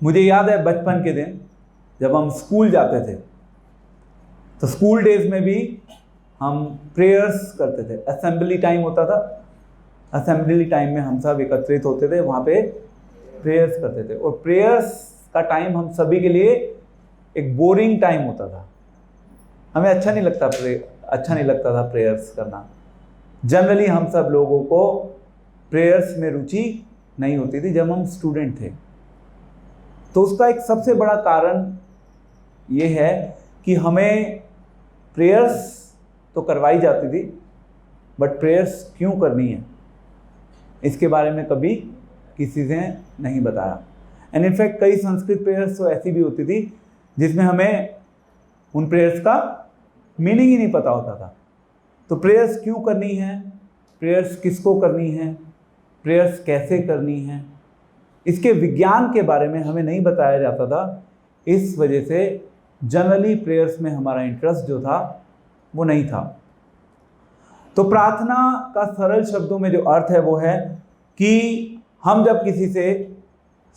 मुझे याद है बचपन के दिन जब हम स्कूल जाते थे तो स्कूल डेज में भी हम प्रेयर्स करते थे। असेंबली टाइम होता था, असेंबली टाइम में हम सब एकत्रित होते थे, वहाँ पे प्रेयर्स करते थे। और प्रेयर्स का टाइम हम सभी के लिए एक बोरिंग टाइम होता था। हमें अच्छा नहीं लगता था प्रेयर्स करना। जनरली हम सब लोगों को प्रेयर्स में रुचि नहीं होती थी जब हम स्टूडेंट थे। तो उसका एक सबसे बड़ा कारण ये है कि हमें प्रेयर्स तो करवाई जाती थी, बट प्रेयर्स क्यों करनी है इसके बारे में कभी किसी ने नहीं बताया। एंड इनफैक्ट कई संस्कृत प्रेयर्स तो ऐसी भी होती थी जिसमें हमें उन प्रेयर्स का मीनिंग ही नहीं पता होता था। तो प्रेयर्स क्यों करनी है, प्रेयर्स किसको करनी है, प्रेयर्स कैसे करनी है, इसके विज्ञान के बारे में हमें नहीं बताया जाता था। इस वजह से जनरली प्रेयर्स में हमारा इंटरेस्ट जो था वो नहीं था। तो प्रार्थना का सरल शब्दों में जो अर्थ है वो है कि हम जब किसी से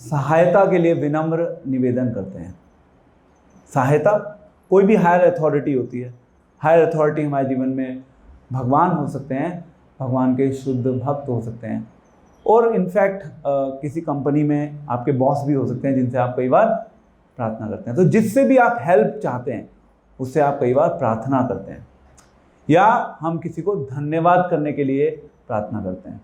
सहायता के लिए विनम्र निवेदन करते हैं। सहायता कोई भी हायर अथॉरिटी होती है। हायर अथॉरिटी हमारे जीवन में भगवान हो सकते हैं, भगवान के शुद्ध भक्त हो सकते हैं, और इनफैक्ट किसी कंपनी में आपके बॉस भी हो सकते हैं जिनसे आप कई बार प्रार्थना करते हैं। तो जिससे भी आप हेल्प चाहते हैं उससे आप कई बार प्रार्थना करते हैं, या हम किसी को धन्यवाद करने के लिए प्रार्थना करते हैं।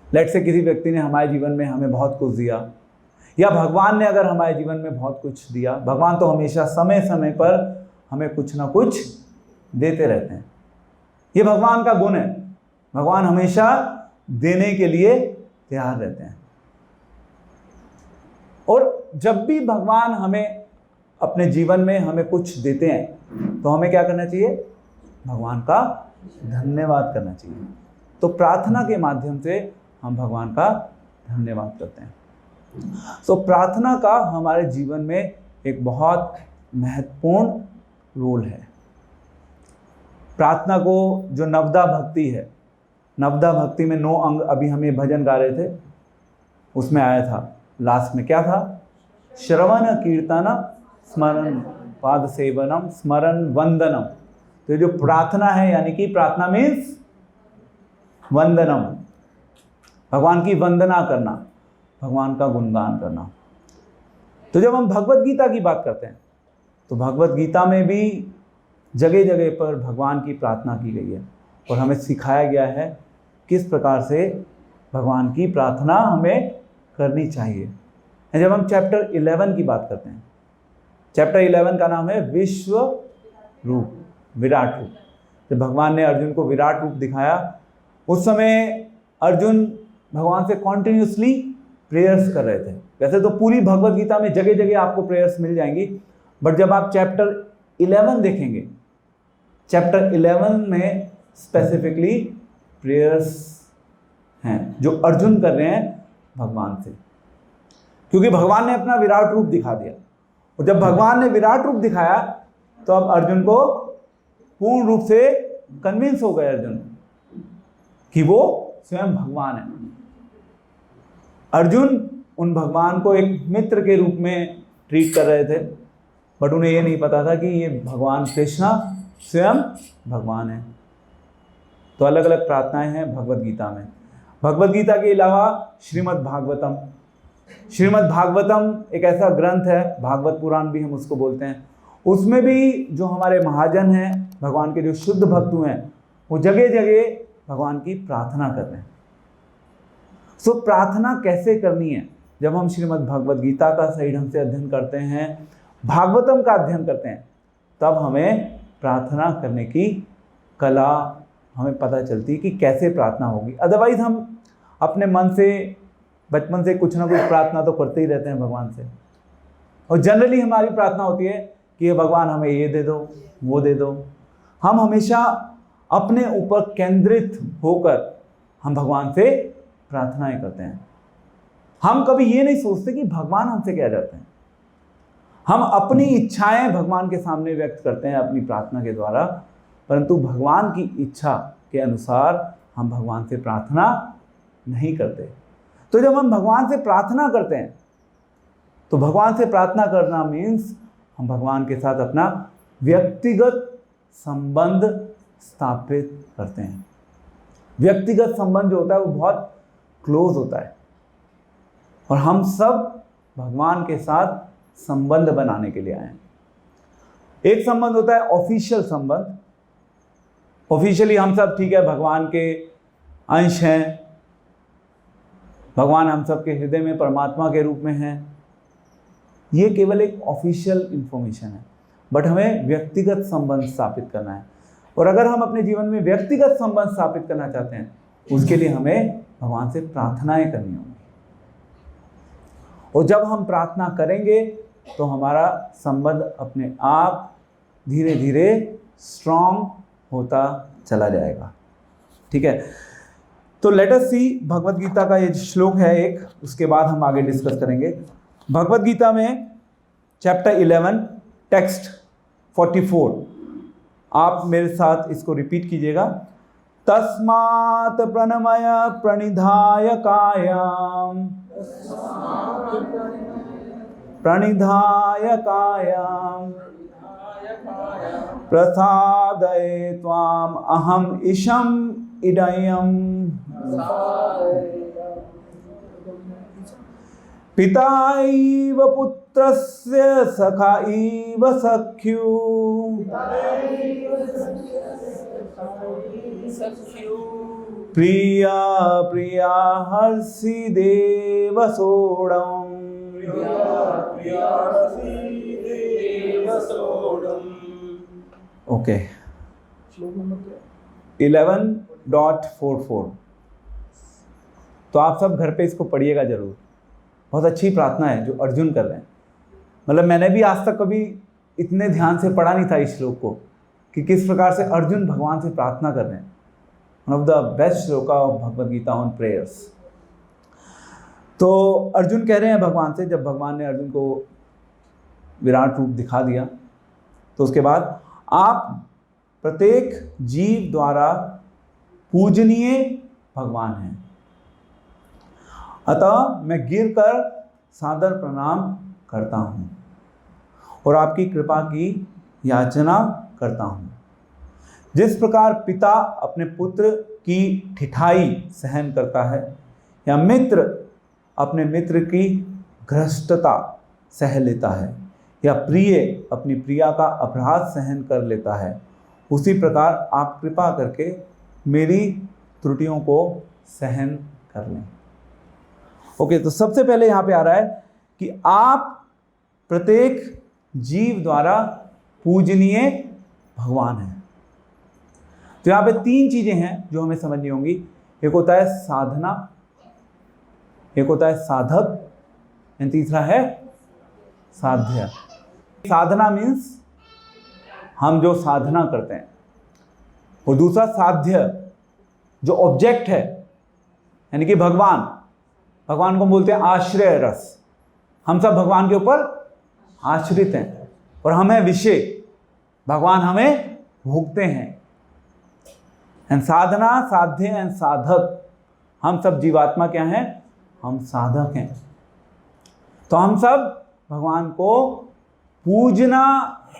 लेट्स से किसी व्यक्ति ने हमारे जीवन में हमें बहुत कुछ दिया, या भगवान ने अगर हमारे जीवन में बहुत कुछ दिया। भगवान तो हमेशा समय समय पर हमें कुछ ना कुछ देते रहते हैं, ये भगवान का गुण है। भगवान हमेशा देने के लिए तैयार रहते हैं। और जब भी भगवान हमें अपने जीवन में हमें कुछ देते हैं तो हमें क्या करना चाहिए, भगवान का धन्यवाद करना चाहिए। तो प्रार्थना के माध्यम से हम भगवान का धन्यवाद करते हैं। तो प्रार्थना का हमारे जीवन में एक बहुत महत्वपूर्ण रोल है। प्रार्थना को जो नवदा भक्ति है, नवदा भक्ति में 9 अंग, अभी हम ये भजन गा रहे थे उसमें आया था, लास्ट में क्या था, श्रवण कीर्तन स्मरण पाद सेवनम स्मरण वंदनम। तो जो प्रार्थना है, यानी कि प्रार्थना मीन्स वंदनम, भगवान की वंदना करना, भगवान का गुणगान करना। तो जब हम भगवत गीता की बात करते हैं तो भगवत गीता में भी जगह जगह पर भगवान की प्रार्थना की गई है और हमें सिखाया गया है किस प्रकार से भगवान की प्रार्थना हमें करनी चाहिए। जब हम चैप्टर 11 की बात करते हैं, चैप्टर 11 का नाम है विश्व रूप, विराट रूप। जब भगवान ने अर्जुन को विराट रूप दिखाया उस समय अर्जुन भगवान से कॉन्टिन्यूसली प्रेयर्स कर रहे थे। वैसे तो पूरी भगवत गीता में जगह जगह आपको प्रेयर्स मिल जाएंगी, बट जब आप चैप्टर 11 देखेंगे, चैप्टर 11 में स्पेसिफिकली प्रेयर्स हैं जो अर्जुन कर रहे हैं भगवान से, क्योंकि भगवान ने अपना विराट रूप दिखा दिया। और जब भगवान ने विराट रूप दिखाया तो अब अर्जुन को पूर्ण रूप से कन्विंस हो गए अर्जुन कि वो स्वयं भगवान है। अर्जुन उन भगवान को एक मित्र के रूप में ट्रीट कर रहे थे, बट उन्हें ये नहीं पता था कि ये भगवान कृष्णा स्वयं भगवान है। तो अलग अलग प्रार्थनाएं हैं भगवत गीता में। भगवत गीता के अलावा श्रीमद् भागवतम, श्रीमद् भागवतम एक ऐसा ग्रंथ है, भागवत पुराण भी हम उसको बोलते हैं। उसमें भी जो हमारे महाजन हैं, भगवान के जो शुद्ध भक्त हैं, वो जगह जगह भगवान की प्रार्थना कर रहे हैं। सो प्रार्थना कैसे करनी है, जब हम श्रीमद् भगवत गीता का सही ढंग से अध्ययन करते हैं, भागवतम का अध्ययन करते हैं, तब हमें प्रार्थना करने की कला हमें पता चलती है कि कैसे प्रार्थना होगी। अदरवाइज हम अपने मन से बचपन से कुछ ना कुछ प्रार्थना तो करते ही रहते हैं भगवान से, और जनरली हमारी प्रार्थना होती है कि ये भगवान हमें ये दे दो, वो दे दो। हम हमेशा अपने ऊपर केंद्रित होकर हम भगवान से प्रार्थनाएं करते हैं। हम कभी ये नहीं सोचते कि भगवान हमसे क्या चाहते हैं। हम अपनी इच्छाएं भगवान के सामने व्यक्त करते हैं अपनी प्रार्थना के द्वारा, परंतु भगवान की इच्छा के अनुसार हम भगवान से प्रार्थना नहीं करते। तो जब हम भगवान से प्रार्थना करते हैं तो भगवान से प्रार्थना करना मीन्स हम भगवान के साथ अपना व्यक्तिगत संबंध स्थापित करते हैं। व्यक्तिगत संबंध जो होता है वो बहुत क्लोज होता है, और हम सब भगवान के साथ संबंध बनाने के लिए आए हैं। एक संबंध होता है ऑफिशियल संबंध। ऑफिशियली हम सब ठीक है भगवान के अंश हैं, भगवान हम सब के हृदय में परमात्मा के रूप में हैं। ये केवल एक ऑफिशियल इंफॉर्मेशन है, बट हमें व्यक्तिगत संबंध स्थापित करना है। और अगर हम अपने जीवन में व्यक्तिगत संबंध स्थापित करना चाहते हैं, उसके लिए हमें भगवान से प्रार्थनाएं करनी होंगी। और जब हम प्रार्थना करेंगे तो हमारा संबंध अपने आप धीरे धीरे स्ट्रांग होता चला जाएगा। ठीक है, तो लेट अस सी भगवद गीता का ये श्लोक है एक, उसके बाद हम आगे डिस्कस करेंगे। भगवद गीता में चैप्टर 11 टेक्स्ट 44, आप मेरे साथ इसको रिपीट कीजिएगा। तस्मात् प्रणमय प्रणिधाय कायाम प्रसादये त्वाम अहम ईशम इदयम् पिता इव पुत्रस्य सखा इव सख्यु प्रिया प्रिया हर्षि देव सोडम। ओके, 11.44। तो आप सब घर पे इसको पढ़िएगा जरूर। बहुत अच्छी प्रार्थना है जो अर्जुन कर रहे हैं। मतलब मैंने भी आज तक कभी इतने ध्यान से पढ़ा नहीं था इस श्लोक को, कि किस प्रकार से अर्जुन भगवान से प्रार्थना कर रहे हैं। One of the best shloka of Bhagavad Gita on prayers. तो अर्जुन कह रहे हैं भगवान से, जब भगवान ने अर्जुन को विराट रूप दिखा दिया, तो उसके बाद आप प्रत्येक जीव द्वारा पूजनीय भगवान हैं, अतः मैं गिरकर सादर प्रणाम करता हूँ और आपकी कृपा की याचना करता हूँ। जिस प्रकार पिता अपने पुत्र की ठिठाई सहन करता है, या मित्र अपने मित्र की भ्रष्टता सह लेता है, या प्रिय अपनी प्रिया का अपराध सहन कर लेता है, उसी प्रकार आप कृपा करके मेरी त्रुटियों को सहन कर लें। ओके, तो सबसे पहले यहाँ पे आ रहा है कि आप प्रत्येक जीव द्वारा पूजनीय भगवान हैं। तो यहाँ पे 3 चीजें हैं जो हमें समझनी होंगी। एक होता है साधना, एक होता है साधक, एंड तीसरा है साध्य। साधना मीन्स हम जो साधना करते हैं, और दूसरा साध्य जो ऑब्जेक्ट है, यानी कि भगवान को बोलते हैं आश्रय रस। हम सब भगवान के ऊपर आश्रित हैं और हम हैं विषय, भगवान हमें भोगते हैं। एंड साधना, साध्य एंड साधक, हम सब जीवात्मा क्या हैं? हम साधक हैं। तो हम सब भगवान को पूजना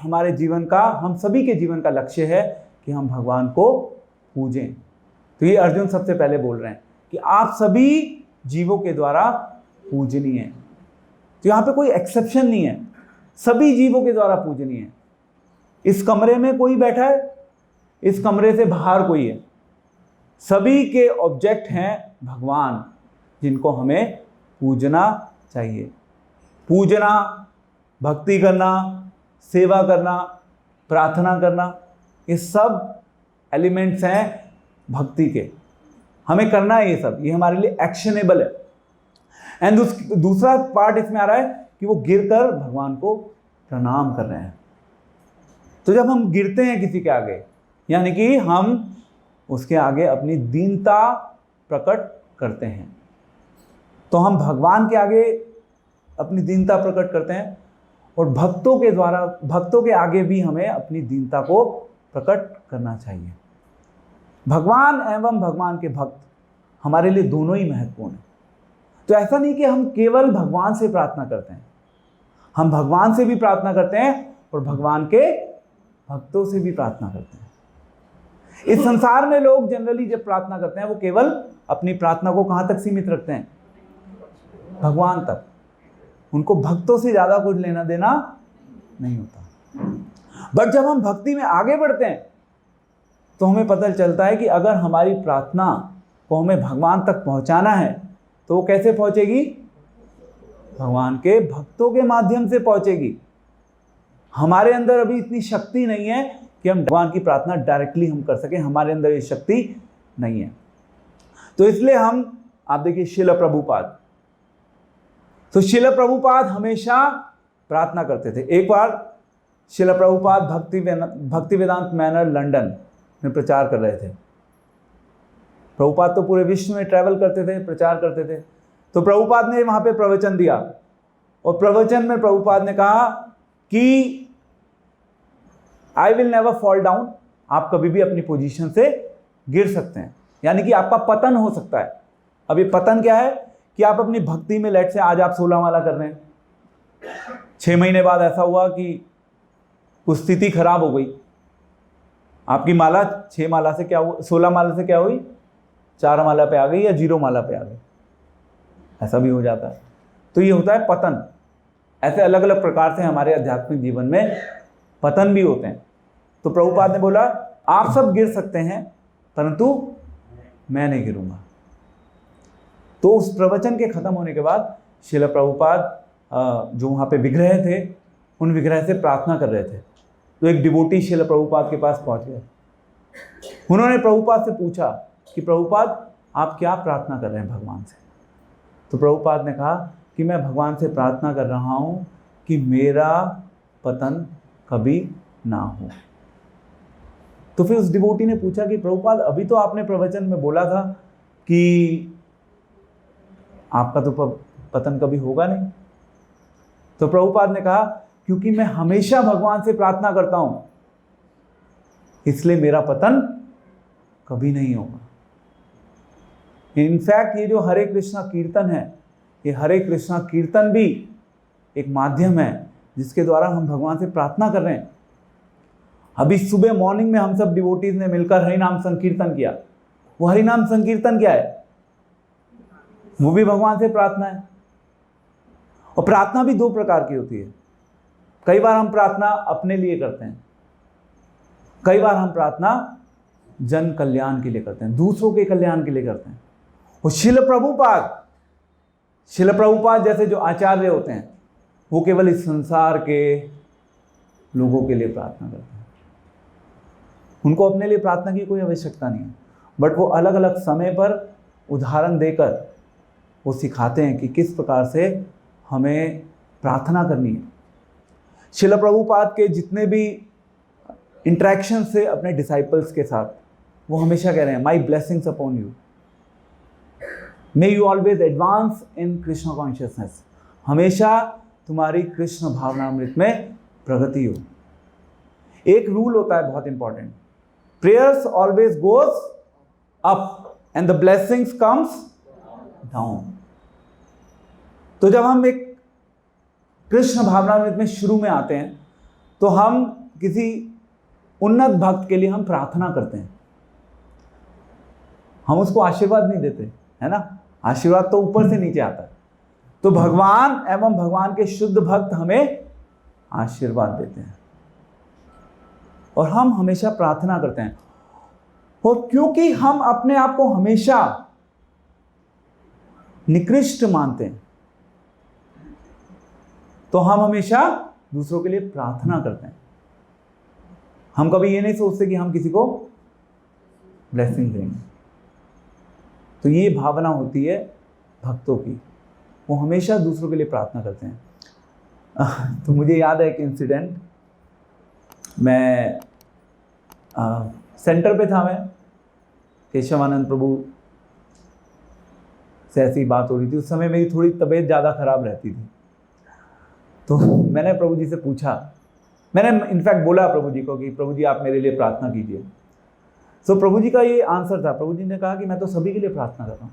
हमारे जीवन का, हम सभी के जीवन का लक्ष्य है कि हम भगवान को पूजें। तो ये अर्जुन सबसे पहले बोल रहे हैं कि आप सभी जीवों के द्वारा पूजनीय है। तो यहाँ पे कोई एक्सेप्शन नहीं है, सभी जीवों के द्वारा पूजनीय है। इस कमरे में कोई बैठा है, इस कमरे से बाहर कोई है, सभी के ऑब्जेक्ट हैं भगवान, जिनको हमें पूजना चाहिए। पूजना, भक्ति करना, सेवा करना, प्रार्थना करना, ये सब एलिमेंट्स हैं भक्ति के। हमें करना है ये सब, ये हमारे लिए एक्शनेबल है। एंड दूसरा पार्ट इसमें आ रहा है कि वो गिरकर भगवान को प्रणाम कर रहे हैं। तो जब हम गिरते हैं किसी के आगे, यानी कि हम उसके आगे अपनी दीनता प्रकट करते हैं, तो हम भगवान के आगे अपनी दीनता प्रकट करते हैं, और भक्तों के आगे भी हमें अपनी दीनता को प्रकट करना चाहिए। भगवान एवं भगवान के भक्त हमारे लिए दोनों ही महत्वपूर्ण हैं। तो ऐसा नहीं कि हम केवल भगवान से प्रार्थना करते हैं, हम भगवान से भी प्रार्थना करते हैं और भगवान के भक्तों से भी प्रार्थना करते हैं। इस संसार में लोग जनरली जब प्रार्थना करते हैं वो केवल अपनी प्रार्थना को कहां तक सीमित रखते हैं? भगवान तक। उनको भक्तों से ज्यादा कुछ लेना देना नहीं होता। बट जब हम भक्ति में आगे बढ़ते हैं तो हमें पता चलता है कि अगर हमारी प्रार्थना को हमें भगवान तक पहुंचाना है तो वो कैसे पहुंचेगी? भगवान के भक्तों के माध्यम से पहुंचेगी। हमारे अंदर अभी इतनी शक्ति नहीं है कि हम भगवान की प्रार्थना डायरेक्टली हम कर सकें, हमारे अंदर ये शक्ति नहीं है। तो इसलिए आप देखिए श्रील प्रभुपाद, तो श्रील प्रभुपाद हमेशा प्रार्थना करते थे। एक बार श्रील प्रभुपाद भक्ति वेदांत मैनर लंदन में प्रचार कर रहे थे। प्रभुपाद तो पूरे विश्व में ट्रैवल करते थे, प्रचार करते थे। तो प्रभुपाद ने वहां पे प्रवचन दिया और प्रवचन में प्रभुपाद ने कहा कि I will never fall down, आप कभी भी अपनी पोजीशन से गिर सकते हैं, यानी कि आपका पतन हो सकता है। अब ये पतन क्या है कि आप अपनी भक्ति में लेट से आज आप 16 माला कर रहे हैं, 6 महीने बाद ऐसा हुआ कि कुछ स्थिति खराब हो गई, आपकी माला 6 माला से क्या हुआ, 16 माला से क्या हुई, 4 माला पे आ गई या 0 माला पे आ गई, ऐसा भी हो जाता है। तो ये होता है पतन। ऐसे अलग अलग प्रकार से हमारे आध्यात्मिक जीवन में पतन भी होते हैं। तो प्रभुपाद ने बोला आप सब गिर सकते हैं परंतु मैं नहीं गिरूंगा। तो उस प्रवचन के खत्म होने के बाद श्रील प्रभुपाद जो वहाँ पे विग्रह थे उन विग्रह से प्रार्थना कर रहे थे। तो एक डिवोटी श्रील प्रभुपाद के पास पहुँच गए। उन्होंने प्रभुपाद से पूछा कि प्रभुपाद आप क्या प्रार्थना कर रहे हैं भगवान से? तो प्रभुपाद ने कहा कि मैं भगवान से प्रार्थना कर रहा हूँ कि मेरा पतन कभी ना हो। तो फिर उस डिवोटी ने पूछा कि प्रभुपाद अभी तो आपने प्रवचन में बोला था कि आपका तो पतन कभी होगा नहीं। तो प्रभुपाद ने कहा क्योंकि मैं हमेशा भगवान से प्रार्थना करता हूं इसलिए मेरा पतन कभी नहीं होगा। इनफैक्ट ये जो हरे कृष्णा कीर्तन है, ये हरे कृष्णा कीर्तन भी एक माध्यम है जिसके द्वारा हम भगवान से प्रार्थना कर रहे हैं। अभी सुबह मॉर्निंग में हम सब डिवोटीज ने मिलकर हरिनाम संकीर्तन किया। वो हरिनाम संकीर्तन क्या है? वो भी भगवान से प्रार्थना है। और प्रार्थना भी 2 प्रकार की होती है। कई बार हम प्रार्थना अपने लिए करते हैं, कई बार हम प्रार्थना जन कल्याण के लिए करते हैं, दूसरों के कल्याण के लिए करते हैं। और श्रील प्रभुपाद जैसे जो आचार्य होते हैं वो केवल इस संसार के लोगों के लिए प्रार्थना करते हैं। उनको अपने लिए प्रार्थना की कोई आवश्यकता नहीं है, बट वो अलग अलग समय पर उदाहरण देकर वो सिखाते हैं कि किस प्रकार से हमें प्रार्थना करनी है। श्रील प्रभुपाद के जितने भी इंटरेक्शन से अपने डिसाइपल्स के साथ वो हमेशा कह रहे हैं my blessings upon you, may you always advance in Krishna consciousness, हमेशा तुम्हारी कृष्ण भावनामृत में प्रगति हो। एक रूल होता है बहुत important, prayers always goes up and the blessings comes down. तो जब हम एक कृष्ण भावनामृत में शुरू में आते हैं तो हम किसी उन्नत भक्त के लिए हम प्रार्थना करते हैं, हम उसको आशीर्वाद नहीं देते, है ना? आशीर्वाद तो ऊपर से नीचे आता है। तो भगवान एवं भगवान के शुद्ध भक्त हमें आशीर्वाद देते हैं और हम हमेशा प्रार्थना करते हैं। और क्योंकि हम अपने आप को हमेशा निकृष्ट मानते हैं तो हम हमेशा दूसरों के लिए प्रार्थना करते हैं। हम कभी ये नहीं सोचते कि हम किसी को ब्लेसिंग देंगे। तो ये भावना होती है भक्तों की, वो हमेशा दूसरों के लिए प्रार्थना करते हैं। तो मुझे याद है एक इंसिडेंट, मैं सेंटर पे था, मैं केशवानंद प्रभु से ऐसी बात हो रही थी। उस समय मेरी थोड़ी तबीयत ज़्यादा खराब रहती थी। तो मैंने प्रभु जी से पूछा, मैंने इनफैक्ट बोला प्रभु जी को कि प्रभु जी आप मेरे लिए प्रार्थना कीजिए। तो प्रभु जी का ये आंसर था, प्रभु जी ने कहा कि मैं तो सभी के लिए प्रार्थना कर रहा हूँ।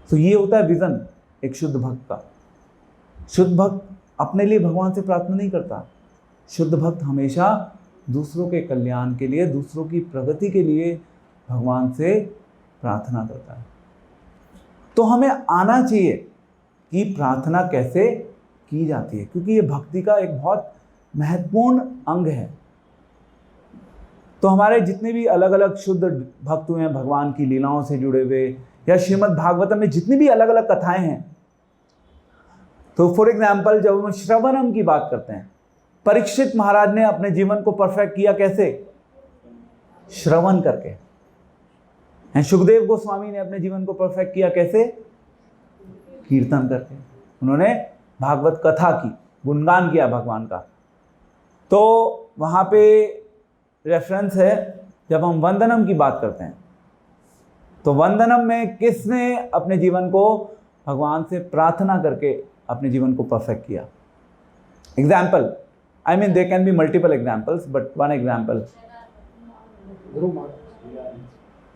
तो ये होता है विजन एक शुद्ध भक्त का। शुद्ध भक्त अपने लिए भगवान से प्रार्थना नहीं करता। शुद्ध भक्त हमेशा दूसरों के कल्याण के लिए, दूसरों की प्रगति के लिए भगवान से प्रार्थना करता है। तो हमें आना चाहिए कि प्रार्थना कैसे की जाती है, क्योंकि ये भक्ति का एक बहुत महत्वपूर्ण अंग है। तो हमारे जितने भी अलग अलग शुद्ध भक्त हुए हैं भगवान की लीलाओं से जुड़े हुए, या श्रीमद् भागवतम में जितनी भी अलग अलग कथाएं हैं, तो फॉर एग्जाम्पल जब हम श्रवणम की बात करते हैं, परीक्षित महाराज ने अपने जीवन को परफेक्ट किया कैसे? श्रवण करके। एंड सुखदेव गोस्वामी ने अपने जीवन को परफेक्ट किया कैसे? कीर्तन करके। उन्होंने भागवत कथा की, गुणगान किया भगवान का। तो वहाँ पे रेफरेंस है, जब हम वंदनम की बात करते हैं तो वंदनम में किसने अपने जीवन को भगवान से प्रार्थना करके अपने जीवन को परफेक्ट किया? Example, I mean they can be multiple examples, but one example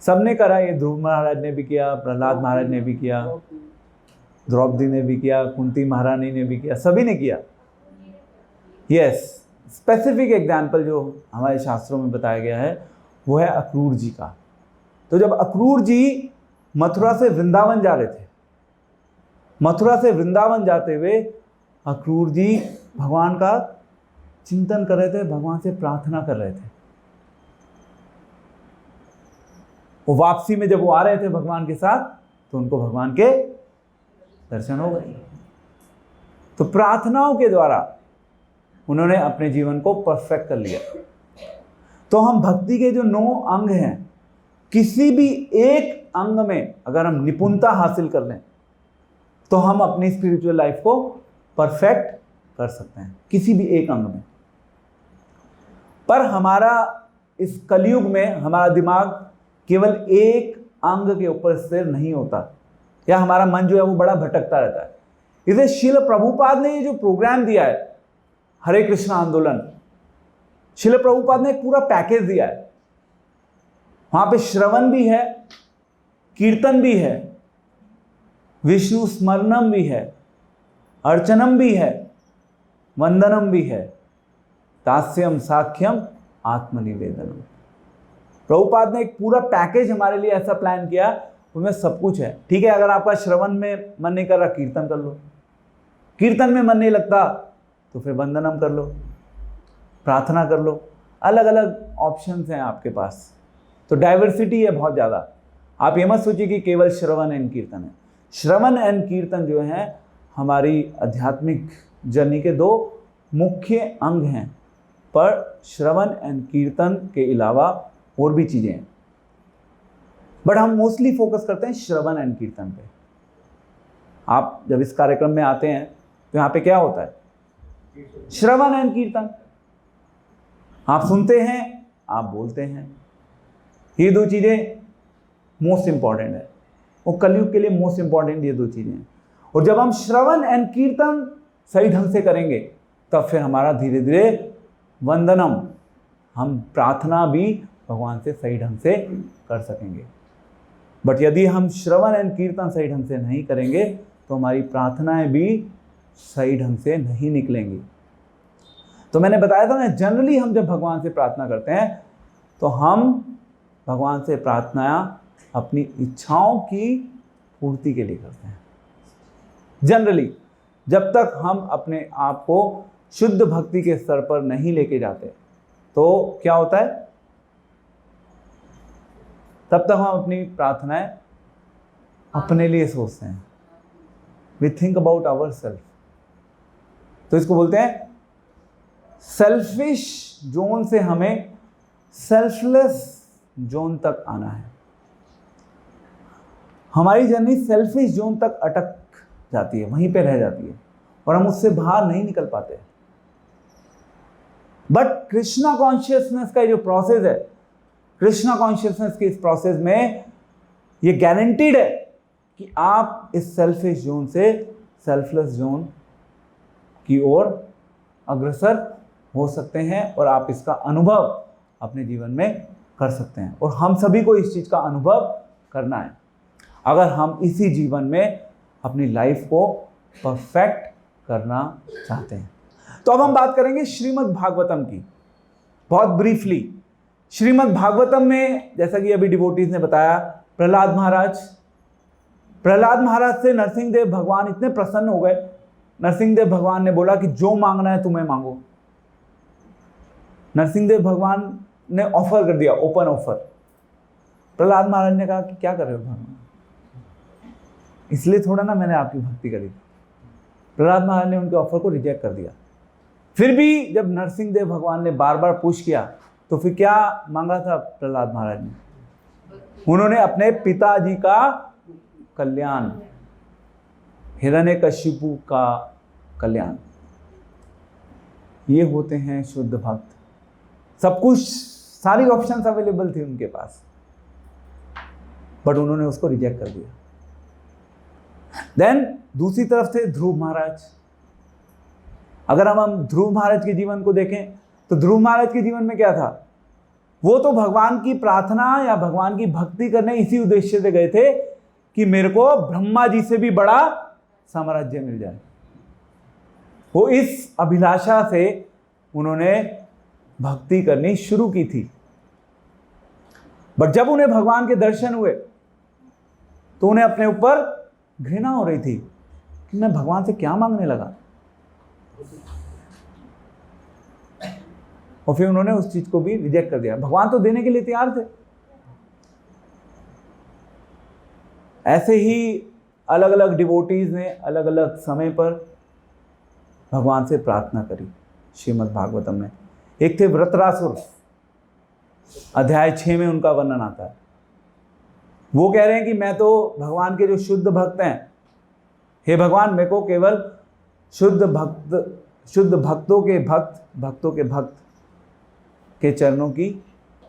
सबने करा। ये ध्रुव महाराज ने भी किया, प्रहलाद महाराज ने भी किया, द्रौपदी ने भी किया, कुंती महारानी ने भी किया, सभी ने किया। यस, स्पेसिफिक एग्जाम्पल जो हमारे शास्त्रों में बताया गया है वो है अक्रूर जी का। तो जब अक्रूर जी मथुरा से वृंदावन जा रहे थे, मथुरा से वृंदावन जाते हुए अक्रूर जी भगवान का चिंतन कर रहे थे, भगवान से प्रार्थना कर रहे थे। वो वापसी में जब वो आ रहे थे भगवान के साथ, तो उनको भगवान के दर्शन हो गए। तो प्रार्थनाओं के द्वारा उन्होंने अपने जीवन को परफेक्ट कर लिया। तो हम भक्ति के जो 9 अंग हैं, किसी भी एक अंग में अगर हम निपुणता हासिल कर लें तो हम अपनी स्पिरिचुअल लाइफ को परफेक्ट कर सकते हैं, किसी भी एक अंग में। पर हमारा इस कलयुग में हमारा दिमाग केवल एक अंग के ऊपर स्थिर नहीं होता, या हमारा मन जो है वो बड़ा भटकता रहता है। इसलिए श्रील प्रभुपाद ने ये जो प्रोग्राम दिया है, हरे कृष्ण आंदोलन, श्रील प्रभुपाद ने एक पूरा पैकेज दिया है। वहां पे श्रवण भी है, कीर्तन भी है, विष्णु स्मरणम भी है, अर्चनम भी है, वंदनम भी है, दास्यम साख्यम आत्मनिवेदनम। प्रभुपाद ने एक पूरा पैकेज हमारे लिए ऐसा प्लान किया, उसमें सब कुछ है। ठीक है, अगर आपका श्रवण में मन नहीं कर रहा, कीर्तन कर लो। कीर्तन में मन नहीं लगता तो फिर वंदनम कर लो, प्रार्थना कर लो। अलग अलग ऑप्शंस हैं आपके पास, तो डाइवर्सिटी है बहुत ज़्यादा। आप ये मत सोचिए कि केवल श्रवण एंड कीर्तन है। श्रवण एंड कीर्तन जो है हमारी आध्यात्मिक जर्नी के 2 मुख्य अंग हैं, पर श्रवण एंड कीर्तन के अलावा और भी चीज़ें हैं, बट हम मोस्टली फोकस करते हैं श्रवण एंड कीर्तन पे। आप जब इस कार्यक्रम में आते हैं तो यहाँ पे क्या होता है? श्रवण एंड कीर्तन। आप सुनते हैं, आप बोलते हैं, ये 2 चीज़ें मोस्ट इंपॉर्टेंट है। वो कलयुग के लिए मोस्ट इंपॉर्टेंट ये 2 चीज़ें हैं। और जब हम श्रवण एंड कीर्तन सही ढंग से करेंगे तब फिर हमारा धीरे धीरे वंदनम, हम प्रार्थना भी भगवान से सही ढंग से कर सकेंगे। बट यदि हम श्रवण एंड कीर्तन सही ढंग से नहीं करेंगे तो हमारी प्रार्थनाएं भी सही ढंग से नहीं निकलेंगी। तो मैंने बताया था ना, जनरली हम जब भगवान से प्रार्थना करते हैं तो हम भगवान से प्रार्थना अपनी इच्छाओं की पूर्ति के लिए करते हैं। जनरली जब तक हम अपने आप को शुद्ध भक्ति के स्तर पर नहीं लेके जाते तो क्या होता है, तब तक हम अपनी प्रार्थनाएं अपने लिए सोचते हैं। We think about our self. तो इसको बोलते हैं सेल्फिश जोन से हमें सेल्फलेस जोन तक आना है। हमारी जर्नी सेल्फिश जोन तक अटक जाती है, वहीं पे रह जाती है और हम उससे बाहर नहीं निकल पाते। बट कृष्णा कॉन्शियसनेस का जो प्रोसेस है, कृष्णा कॉन्शियसनेस के इस प्रोसेस में ये गारंटीड है कि आप इस सेल्फिश जोन से सेल्फलेस जोन की ओर अग्रसर हो सकते हैं और आप इसका अनुभव अपने जीवन में कर सकते हैं। और हम सभी को इस चीज़ का अनुभव करना है अगर हम इसी जीवन में अपनी लाइफ को परफेक्ट करना चाहते हैं। तो अब हम बात करेंगे श्रीमद् भागवतम की, बहुत ब्रीफली। श्रीमद् भागवतम में जैसा कि अभी डिवोटीज ने बताया, प्रहलाद महाराज से नरसिंहदेव भगवान इतने प्रसन्न हो गए। नरसिंहदेव भगवान ने बोला कि जो मांगना है तुम्हें मांगो। नरसिंहदेव भगवान ने ऑफर कर दिया, ओपन ऑफर। प्रहलाद महाराज ने कहा कि क्या कर रहे हो भगवान, इसलिए थोड़ा ना मैंने आपकी भक्ति करी। प्रहलाद महाराज ने उनके ऑफर को रिजेक्ट कर दिया। फिर भी जब नरसिंहदेव भगवान ने बार बार पुश किया तो फिर क्या मांगा था प्रहलाद महाराज ने? उन्होंने अपने पिताजी का कल्याण, हिरण्यकशिपु का कल्याण। ये होते हैं शुद्ध भक्त। सब कुछ, सारी ऑप्शंस अवेलेबल थी उनके पास, बट उन्होंने उसको रिजेक्ट कर दिया। देन दूसरी तरफ थे ध्रुव महाराज। अगर हम ध्रुव महाराज के जीवन को देखें तो ध्रुव महाराज के जीवन में क्या था? वो तो भगवान की प्रार्थना या भगवान की भक्ति करने इसी उद्देश्य से गए थे कि मेरे को ब्रह्मा जी से भी बड़ा साम्राज्य मिल जाए। वो इस अभिलाषा से उन्होंने भक्ति करनी शुरू की थी। बट जब उन्हें भगवान के दर्शन हुए तो उन्हें अपने ऊपर घृणा हो रही थी कि मैं भगवान से क्या मांगने लगा। और फिर उन्होंने उस चीज को भी रिजेक्ट कर दिया। भगवान तो देने के लिए तैयार थे। ऐसे ही अलग अलग डिवोटीज ने अलग अलग समय पर भगवान से प्रार्थना करी श्रीमद् भागवतम में। एक थे वृत्रासुर, अध्याय 6 में उनका वर्णन आता है। वो कह रहे हैं कि मैं तो भगवान के जो शुद्ध भक्त हैं, हे भगवान मेरे को केवल शुद्ध भक्तों के भक्त के चरणों की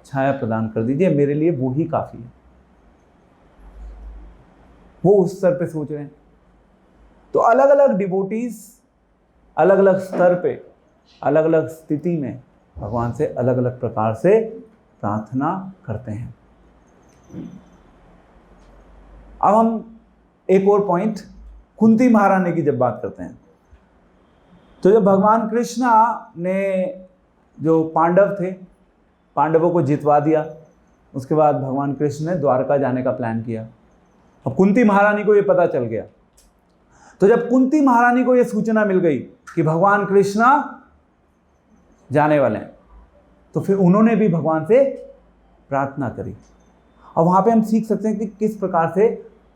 छाया प्रदान कर दीजिए, मेरे लिए वो ही काफी है। वो उस स्तर पे सोच रहे हैं। तो अलग अलग डिवोटीज अलग अलग स्तर पे, अलग अलग स्थिति में भगवान से अलग अलग प्रकार से प्रार्थना करते हैं। अब हम एक और पॉइंट, कुंती महारानी की जब बात करते हैं तो जब भगवान कृष्णा ने, जो पांडव थे, पांडवों को जितवा दिया, उसके बाद भगवान कृष्ण ने द्वारका जाने का प्लान किया। अब कुंती महारानी को ये पता चल गया। तो जब कुंती महारानी को ये सूचना मिल गई कि भगवान कृष्णा जाने वाले हैं, तो फिर उन्होंने भी भगवान से प्रार्थना करी। और वहाँ पे हम सीख सकते हैं कि किस प्रकार से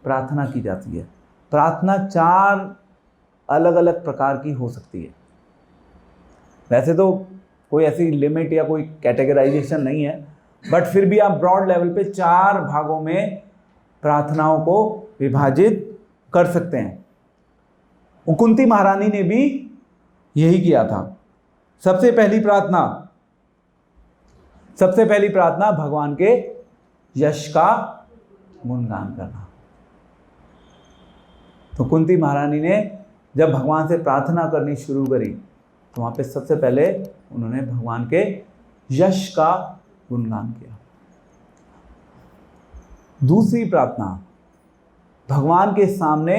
प्रार्थना की जाती है। प्रार्थना 4 अलग अलग प्रकार की हो सकती है। वैसे तो कोई ऐसी लिमिट या कोई कैटेगराइजेशन नहीं है, बट फिर भी आप ब्रॉड लेवल पे 4 भागों में प्रार्थनाओं को विभाजित कर सकते हैं। कुंती महारानी ने भी यही किया था। सबसे पहली प्रार्थना भगवान के यश का गुणगान करना। तो कुंती महारानी ने जब भगवान से प्रार्थना करनी शुरू करी तो वहाँ पे सबसे पहले उन्होंने भगवान के यश का गुणगान किया। दूसरी प्रार्थना, भगवान के सामने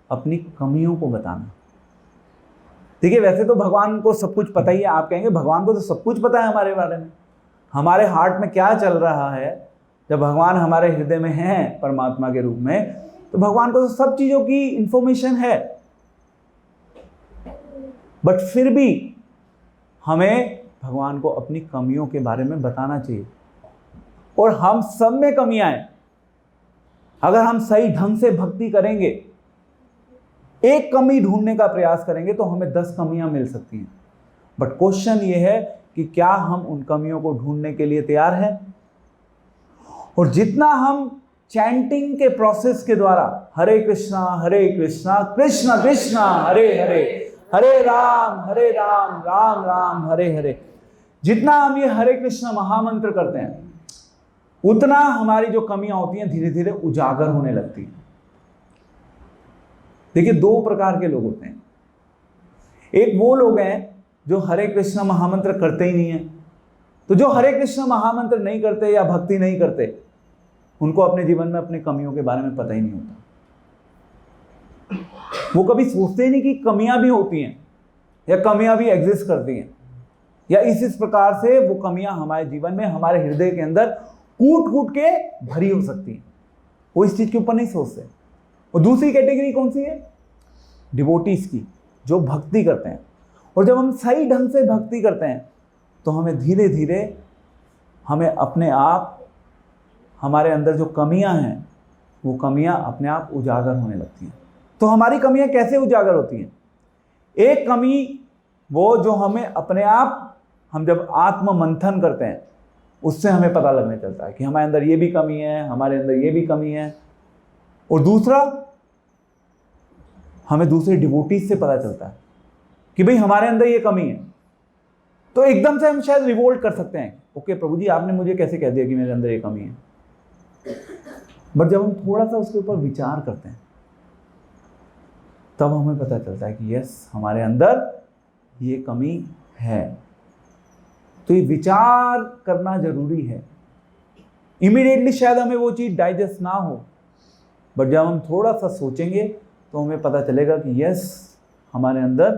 अपनी कमियों को बताना। देखिए, वैसे तो भगवान को सब कुछ पता ही है। आप कहेंगे भगवान को तो सब कुछ पता है हमारे बारे में, हमारे हार्ट में क्या चल रहा है। जब भगवान हमारे हृदय में हैं परमात्मा के रूप में, तो भगवान को तो सब चीज़ों की इंफॉर्मेशन है। बट फिर भी हमें भगवान को अपनी कमियों के बारे में बताना चाहिए। और हम सब में कमियां हैं। अगर हम सही ढंग से भक्ति करेंगे, एक कमी ढूंढने का प्रयास करेंगे, तो हमें 10 कमियां मिल सकती हैं। बट क्वेश्चन ये है कि क्या हम उन कमियों को ढूंढने के लिए तैयार हैं? और जितना हम चैंटिंग के प्रोसेस के द्वारा हरे कृष्णा कृष्ण कृष्ण हरे हरे, हरे राम राम राम हरे हरे, जितना हम ये हरे कृष्ण महामंत्र करते हैं, उतना हमारी जो कमियां होती हैं धीरे धीरे उजागर होने लगती हैं। देखिए, 2 प्रकार के लोग होते हैं। एक वो लोग हैं जो हरे कृष्ण महामंत्र करते ही नहीं है। तो जो हरे कृष्ण महामंत्र नहीं करते या भक्ति नहीं करते, उनको अपने जीवन में अपनी कमियों के बारे में पता ही नहीं होता। वो कभी सोचते ही नहीं कि कमियां भी होती हैं या कमियां भी एग्जिस्ट करती हैं, या इस प्रकार से वो कमियां हमारे जीवन में, हमारे हृदय के अंदर कूट कूट के भरी हो सकती हैं। वो इस चीज के ऊपर नहीं सोचते। और दूसरी कैटेगरी कौन सी है? डिवोटीज की, जो भक्ति करते हैं। और जब हम सही ढंग से भक्ति करते हैं तो हमें धीरे धीरे हमें अपने आप, हमारे अंदर जो कमियां हैं वो कमियां अपने आप उजागर होने लगती हैं। तो हमारी कमियां कैसे उजागर होती हैं? एक कमी वो जो हमें अपने आप, हम जब आत्म मंथन करते हैं उससे हमें पता लगने चलता है कि हमारे अंदर ये भी कमी है, हमारे अंदर ये भी कमी है। और दूसरा, हमें दूसरे डिवोटीज से पता चलता है कि भाई हमारे अंदर ये कमी है। तो एकदम से हम शायद रिवोल्ट कर सकते हैं, ओके प्रभु जी आपने मुझे कैसे कह दिया कि मेरे अंदर ये कमी है। बट जब हम थोड़ा सा उसके ऊपर विचार करते हैं तब हमें पता चलता है कि यस, हमारे अंदर ये कमी है। तो ये विचार करना जरूरी है। इमीडिएटली शायद हमें वो चीज डाइजेस्ट ना हो, बट जब हम थोड़ा सा सोचेंगे तो हमें पता चलेगा कि यस, हमारे अंदर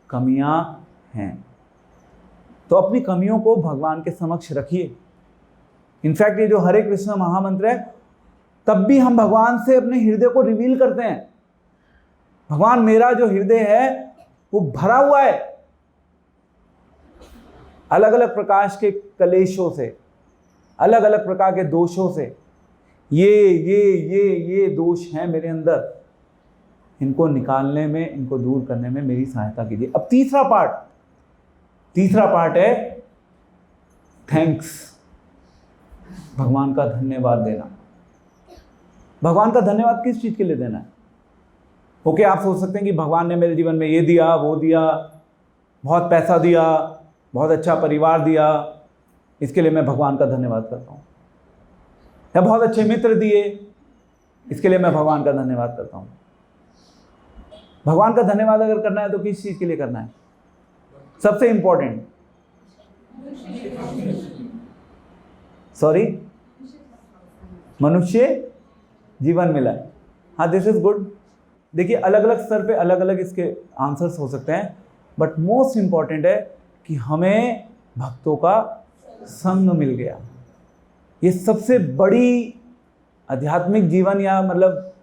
कमियां हैं। तो अपनी कमियों को भगवान के समक्ष रखिए। इनफैक्ट ये जो हरे कृष्ण महामंत्र है, तब भी हम भगवान से अपने हृदय को रिवील करते हैं। भगवान, मेरा जो हृदय है वो भरा हुआ है अलग अलग प्रकार के कलेशों से, अलग अलग प्रकार के दोषों से। ये दोष हैं मेरे अंदर, इनको निकालने में, इनको दूर करने में मेरी सहायता कीजिए। अब तीसरा पार्ट है थैंक्स, भगवान का धन्यवाद देना। भगवान का धन्यवाद किस चीज के लिए देना है? ओके, आप सोच सकते हैं कि भगवान ने मेरे जीवन में ये दिया, वो दिया, बहुत पैसा दिया, बहुत अच्छा परिवार दिया, इसके लिए मैं भगवान का धन्यवाद करता हूँ। या बहुत अच्छे मित्र दिए, इसके लिए मैं भगवान का धन्यवाद करता हूँ। भगवान का धन्यवाद अगर करना है तो किस चीज के लिए करना है? सबसे इंपॉर्टेंट, मनुष्य जीवन मिला है। हाँ, दिस इज गुड। देखिए, अलग अलग स्तर पे अलग अलग इसके आंसर्स हो सकते हैं, बट मोस्ट इंपॉर्टेंट है कि हमें भक्तों का संग मिल गया। ये सबसे बड़ी आध्यात्मिक जीवन, या मतलब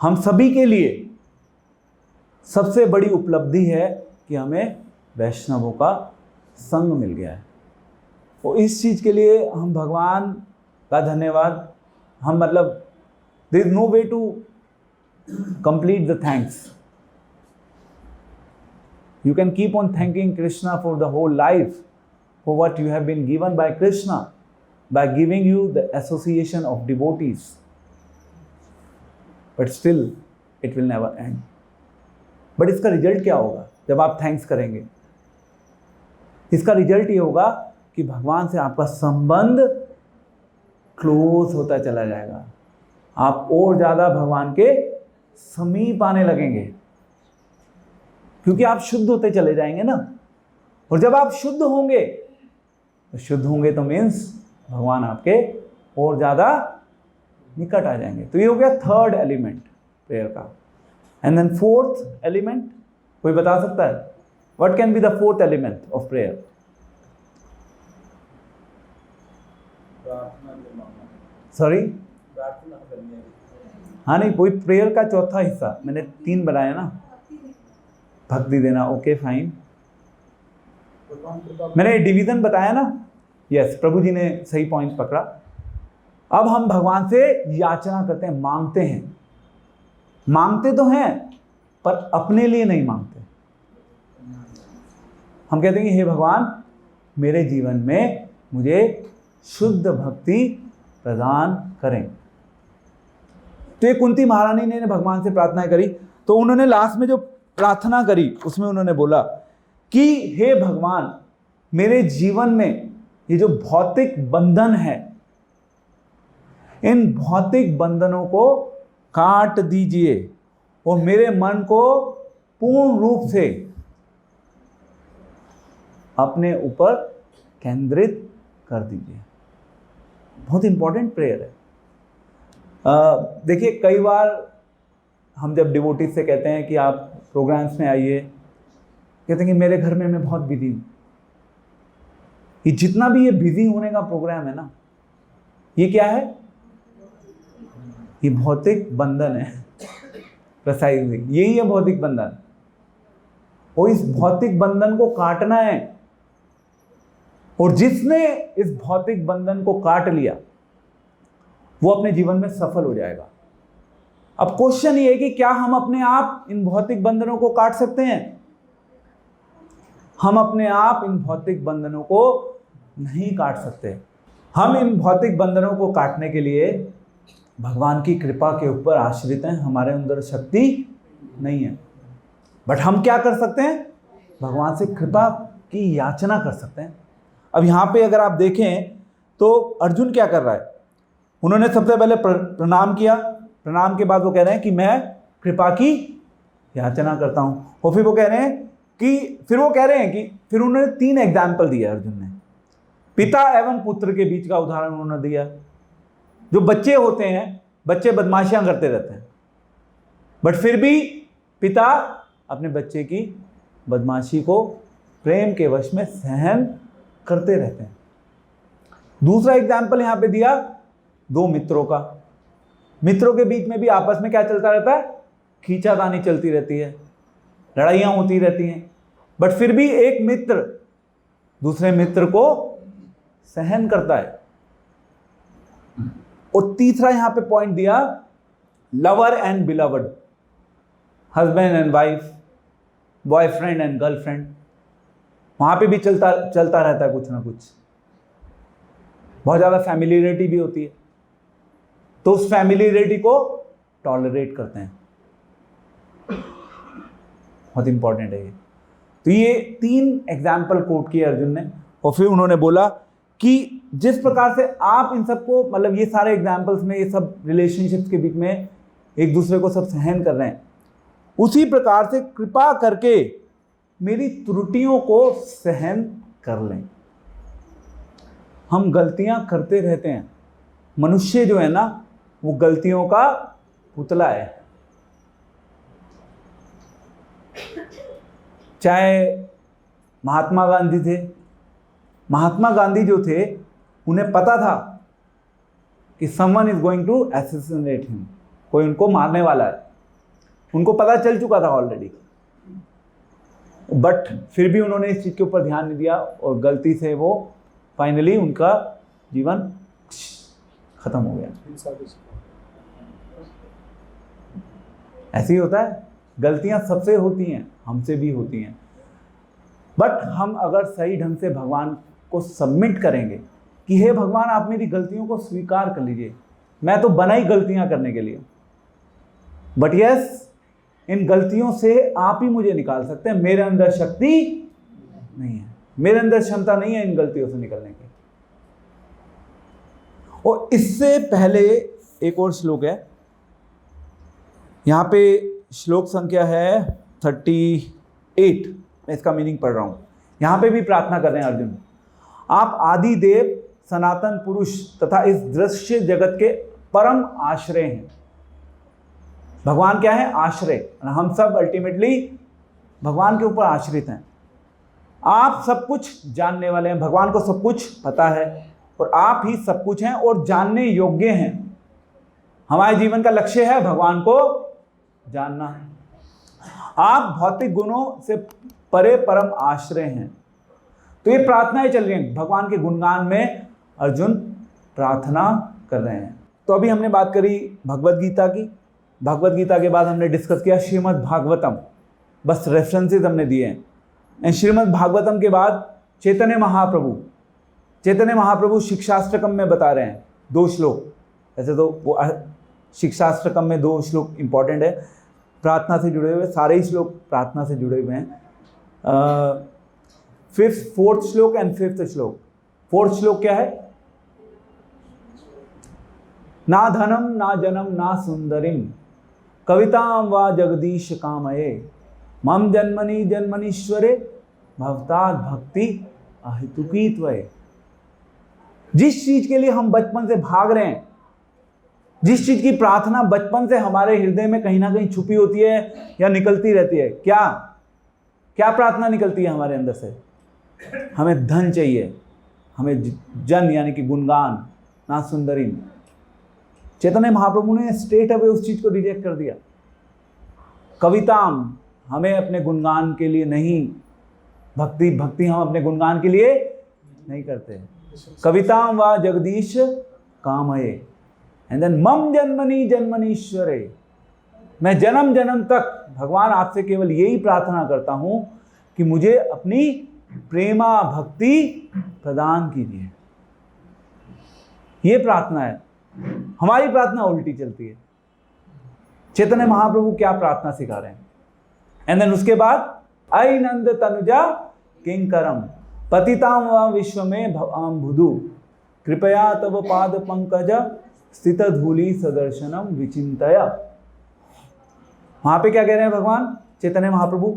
हम सभी के लिए सबसे बड़ी उपलब्धि है कि हमें वैष्णवों का संग मिल गया है। और इस चीज़ के लिए हम भगवान का धन्यवाद, हम मतलब there is no way to complete the thanks. You can keep on thanking Krishna for the whole life, for what you have been given by Krishna, by giving you the association of devotees. But still, it will never end. But इसका result क्या होगा जब आप thanks करेंगे? इसका result ये होगा कि भगवान से आपका संबंध क्लोज होता चला जाएगा। आप और ज़्यादा भगवान के समीप आने लगेंगे, क्योंकि आप शुद्ध होते चले जाएंगे ना। और जब आप शुद्ध होंगे तो मीन्स भगवान आपके और ज़्यादा निकट आ जाएंगे। तो ये हो गया थर्ड एलिमेंट प्रेयर का। एंड देन फोर्थ एलिमेंट, कोई बता सकता है? What can be the fourth element of prayer? Sorry, हाँ नहीं, कोई प्रेयर का चौथा हिस्सा, मैंने 3 बनाया ना। भक्ति देना, ओके फाइन, मैंने डिवीजन बताया ना। यस, प्रभु जी ने सही पॉइंट पकड़ा। अब हम भगवान से याचना करते हैं, मांगते तो हैं पर अपने लिए नहीं मांगते। हम कहते हैं कि हे भगवान, मेरे जीवन में मुझे शुद्ध भक्ति प्रदान करें। तो ये कुंती महारानी ने भगवान से प्रार्थना करी, तो उन्होंने लास्ट में जो प्रार्थना करी उसमें उन्होंने बोला कि हे भगवान, मेरे जीवन में ये जो भौतिक बंधन है, इन भौतिक बंधनों को काट दीजिए और मेरे मन को पूर्ण रूप से अपने ऊपर केंद्रित कर दीजिए। बहुत इंपॉर्टेंट प्रेयर है। देखिए, कई बार हम जब डिवोटीज से कहते हैं कि आप प्रोग्राम्स में आइए, कहते हैं कि मेरे घर में मैं बहुत बिजी हूँ। ये जितना भी ये बिजी होने का प्रोग्राम है ना, ये क्या है? ये भौतिक बंधन है। प्रिसाइजली यही है भौतिक बंधन। और इस भौतिक बंधन को काटना है, और जिसने इस भौतिक बंधन को काट लिया वो अपने जीवन में सफल हो जाएगा। अब क्वेश्चन ये है कि क्या हम अपने आप इन भौतिक बंधनों को काट सकते हैं? हम अपने आप इन भौतिक बंधनों को नहीं काट सकते। हम इन भौतिक बंधनों को काटने के लिए भगवान की कृपा के ऊपर आश्रित हैं। हमारे अंदर शक्ति नहीं है, बट हम क्या कर सकते हैं? भगवान से कृपा की याचना कर सकते हैं। अब यहाँ पे अगर आप देखें तो अर्जुन क्या कर रहा है? उन्होंने सबसे पहले प्रणाम किया, प्रणाम के बाद वो कह रहे हैं कि मैं कृपा की याचना करता हूँ। और फिर वो कह रहे हैं कि फिर उन्होंने 3 एग्जाम्पल दिए अर्जुन ने। पिता एवं पुत्र के बीच का उदाहरण उन्होंने दिया। जो बच्चे होते हैं, बच्चे बदमाशियां करते रहते हैं, बट फिर भी पिता अपने बच्चे की बदमाशी को प्रेम के वश में सहन करते रहते हैं। दूसरा एग्जाम्पल यहां पे दिया 2 मित्रों का। मित्रों के बीच में भी आपस में क्या चलता रहता है? खींचातानी चलती रहती है, लड़ाइयां होती रहती हैं, बट फिर भी एक मित्र दूसरे मित्र को सहन करता है। और तीसरा यहां पे पॉइंट दिया lover and beloved, husband and wife, boyfriend and girlfriend. वहां पे भी चलता रहता है कुछ ना कुछ। बहुत ज्यादा फैमिलियरिटी भी होती है, तो उस फैमिलियरिटी को टॉलरेट करते हैं। बहुत इंपॉर्टेंट है ये। तो ये 3 एग्जाम्पल कोट किए अर्जुन ने, और फिर उन्होंने बोला कि जिस प्रकार से आप इन सबको, मतलब ये सारे एग्जाम्पल्स में ये सब रिलेशनशिप्स के बीच में एक दूसरे को सब सहन कर रहे हैं, उसी प्रकार से कृपा करके मेरी त्रुटियों को सहन कर लें। हम गलतियां करते रहते हैं। मनुष्य जो है ना, वो गलतियों का पुतला है। चाहे महात्मा गांधी थे, महात्मा गांधी जो थे उन्हें पता था कि someone is going to assassinate him, कोई उनको मारने वाला है, उनको पता चल चुका था ऑलरेडी, बट फिर भी उन्होंने इस चीज के ऊपर ध्यान नहीं दिया और गलती से वो फाइनली उनका जीवन खत्म हो गया। ऐसे ही होता है, गलतियां सबसे होती हैं, हमसे भी होती हैं, बट हम अगर सही ढंग से भगवान को सबमिट करेंगे कि हे भगवान आप मेरी गलतियों को स्वीकार कर लीजिए, मैं तो बना ही गलतियां करने के लिए, बट यस इन गलतियों से आप ही मुझे निकाल सकते हैं, मेरे अंदर शक्ति नहीं है, मेरे अंदर क्षमता नहीं है इन गलतियों से निकलने की। और इससे पहले एक और श्लोक है, यहाँ पे श्लोक संख्या है 38, मैं इसका मीनिंग पढ़ रहा हूँ। यहाँ पे भी प्रार्थना कर रहे हैं अर्जुन, आप आदि देव सनातन पुरुष तथा इस दृश्य जगत के परम आश्रय हैं। भगवान क्या है? आश्रय। हम सब अल्टीमेटली भगवान के ऊपर आश्रित हैं। आप सब कुछ जानने वाले हैं, भगवान को सब कुछ पता है और आप ही सब कुछ हैं और जानने योग्य हैं। हमारे जीवन का लक्ष्य है भगवान को जानना। आप भौतिक गुणों से परे परम आश्रय हैं। तो ये प्रार्थनाएं चल रही हैं, भगवान के गुणगान में अर्जुन प्रार्थना कर रहे हैं। तो अभी हमने बात करी भगवद गीता की, भगवद गीता के बाद हमने डिस्कस किया श्रीमद् भागवतम, बस रेफरेंसेस हमने दिए हैं। श्रीमद् भागवतम के बाद चैतन्य महाप्रभु शिक्षाष्टकम में बता रहे हैं 2 श्लोक। ऐसे तो वो शिक्षाष्टकम में 2 श्लोक इंपॉर्टेंट है, प्रार्थना से जुड़े हुए, सारे ही श्लोक प्रार्थना से जुड़े हुए हैं। 4th श्लोक एंड 5th श्लोक। 4th श्लोक क्या है? ना धनम ना जनम ना सुंदरिम कविताम वा जगदीश कामये मम जन्मनि जन्मनीश्वरे भवतात् भक्ति अहेतुकी त्वये। जिस चीज के लिए हम बचपन से भाग रहे हैं जिस चीज की प्रार्थना बचपन से हमारे हृदय में कहीं ना कहीं छुपी होती है या निकलती रहती है, क्या क्या प्रार्थना निकलती है हमारे अंदर से? हमें धन चाहिए, हमें जन यानी कि गुणगान, ना सुंदरी। चैतन्य महाप्रभु ने स्ट्रेट अवे उस चीज को रिजेक्ट कर दिया। कविताम हमें अपने गुणगान के लिए नहीं, भक्ति हम अपने गुणगान के लिए नहीं करते। कविताम व जगदीश कामये, एंड देन मम जन्मनि जन्मनीश्वरे, मैं जन्म जन्म तक भगवान आपसे केवल यही प्रार्थना करता हूं कि मुझे अपनी प्रेमा भक्ति प्रदान कीजिए। ये प्रार्थना है। हमारी प्रार्थना उल्टी चलती है। चैतन्य महाप्रभु क्या प्रार्थना सिखा रहे हैं? एंड देन उसके बाद आई नंद तनुजा किंकरम पतिताम व विश्व में भवाम बुधु कृपया तब पाद पंकज स्थित धूलि सदर्शनम विचिंतया। वहां पे क्या कह रहे हैं भगवान चैतन्य महाप्रभु?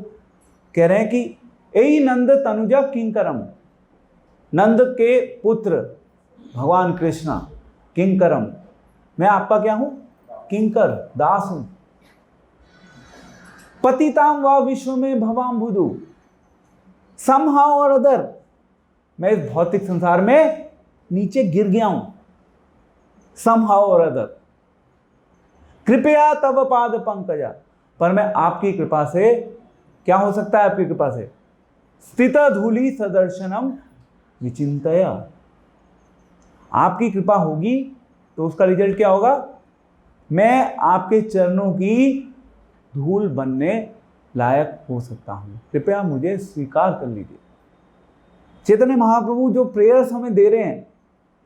कह रहे हैं कि ऐ नंद तनुजा किंकरम, नंद के पुत्र भगवान कृष्णा, किंकरम, मैं आपका क्या हूं? किंकर, दास हूं। पतिताम व विश्व में भवाम बुधु, समहाउ और अदर, मैं इस भौतिक संसार में नीचे गिर गया हूं, समहाउ और अदर। कृपया तब पाद पंकजा, पर मैं आपकी कृपा से, क्या हो सकता है आपकी कृपा से? स्थित धूलि सदर्शनम विचिंतया, आपकी कृपा होगी तो उसका रिजल्ट क्या होगा? मैं आपके चरणों की धूल बनने लायक हो सकता हूं, कृपया मुझे स्वीकार कर लीजिए। चैतन्य महाप्रभु जो प्रेयर्स हमें दे रहे हैं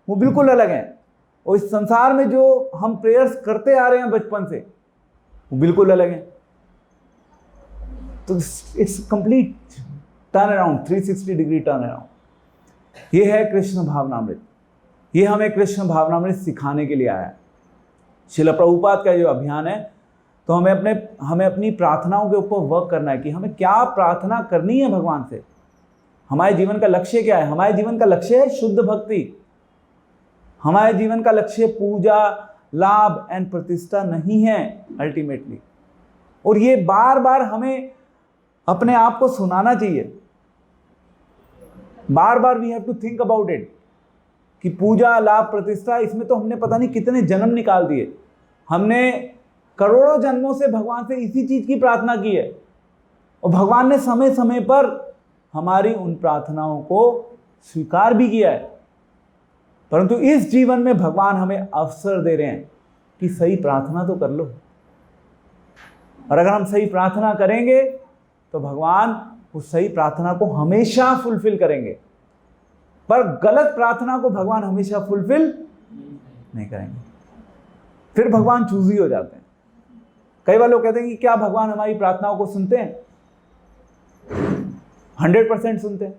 वो बिल्कुल अलग हैं, और इस संसार में जो हम प्रेयर्स करते आ रहे हैं बचपन से वो बिल्कुल अलग हैं। तो it's complete turn around, 360 degree turn around. ये है कृष्ण भावनामृत। ये हमें कृष्ण भावनामृत सिखाने के लिए आया है। श्रील प्रभुपाद का जो अभियान है, तो हमें अपनी प्रार्थनाओं के ऊपर वर्क करना है कि हमें क्या प्रार्थना करनी है भगवान से। हमारे जीवन का लक्ष्य क्या है? हमारे जीवन का लक्ष्य है शुद्ध भक्ति। हमारे जीवन का लक्ष्य पूजा, लाभ एंड प्रतिष्ठा नहीं है अल्टीमेटली। और ये बार बार हमें अपने आप को सुनाना चाहिए, बार बार we have to think about it, कि पूजा, लाभ, प्रतिष्ठा, इसमें तो हमने पता नहीं कितने जन्म निकाल दिए। हमने करोड़ों जन्मों से भगवान से इसी चीज की प्रार्थना की है, और भगवान ने समय समय पर हमारी उन प्रार्थनाओं को स्वीकार भी किया है। परंतु इस जीवन में भगवान हमें अवसर दे रहे हैं कि सही प्रार्थना तो कर लो, और अगर हम सही प्रार्थना करेंगे तो भगवान उस सही प्रार्थना को हमेशा फुलफिल करेंगे। पर गलत प्रार्थना को भगवान हमेशा फुलफिल नहीं करेंगे, फिर भगवान चूजी हो जाते हैं। कई बार लोग कहते हैं कि क्या भगवान हमारी प्रार्थनाओं को सुनते हैं? 100% सुनते हैं।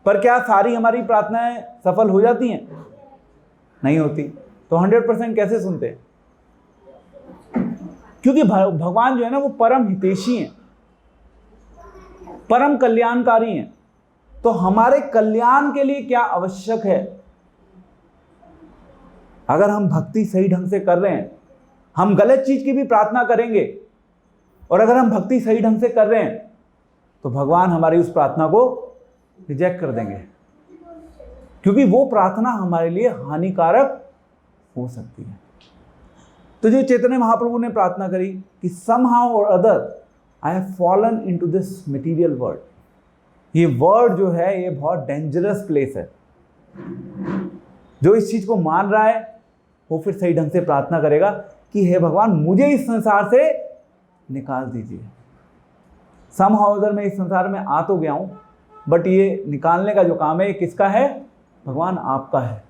पर क्या सारी हमारी प्रार्थनाएं सफल हो जाती हैं? नहीं होती। तो 100% कैसे सुनते हैं? क्योंकि भगवान जो है ना वो परम हितैषी हैं, परम कल्याणकारी हैं। तो हमारे कल्याण के लिए क्या आवश्यक है? अगर हम भक्ति सही ढंग से कर रहे हैं, हम गलत चीज की भी प्रार्थना करेंगे, और अगर हम भक्ति सही ढंग से कर रहे हैं तो भगवान हमारी उस प्रार्थना को रिजेक्ट कर देंगे, क्योंकि वो प्रार्थना हमारे लिए हानिकारक हो सकती है। तो जो चैतन्य महाप्रभु ने प्रार्थना करी कि समहाउ और other I have fallen into this material world, ये वर्ड जो है ये बहुत डेंजरस प्लेस है। जो इस चीज को मान रहा है वो फिर सही ढंग से प्रार्थना करेगा कि हे भगवान मुझे इस संसार से निकाल दीजिए। समहाउ अदर मैं इस संसार में आ तो गया हूं, बट ये निकालने का जो काम है ये किसका है? भगवान आपका है।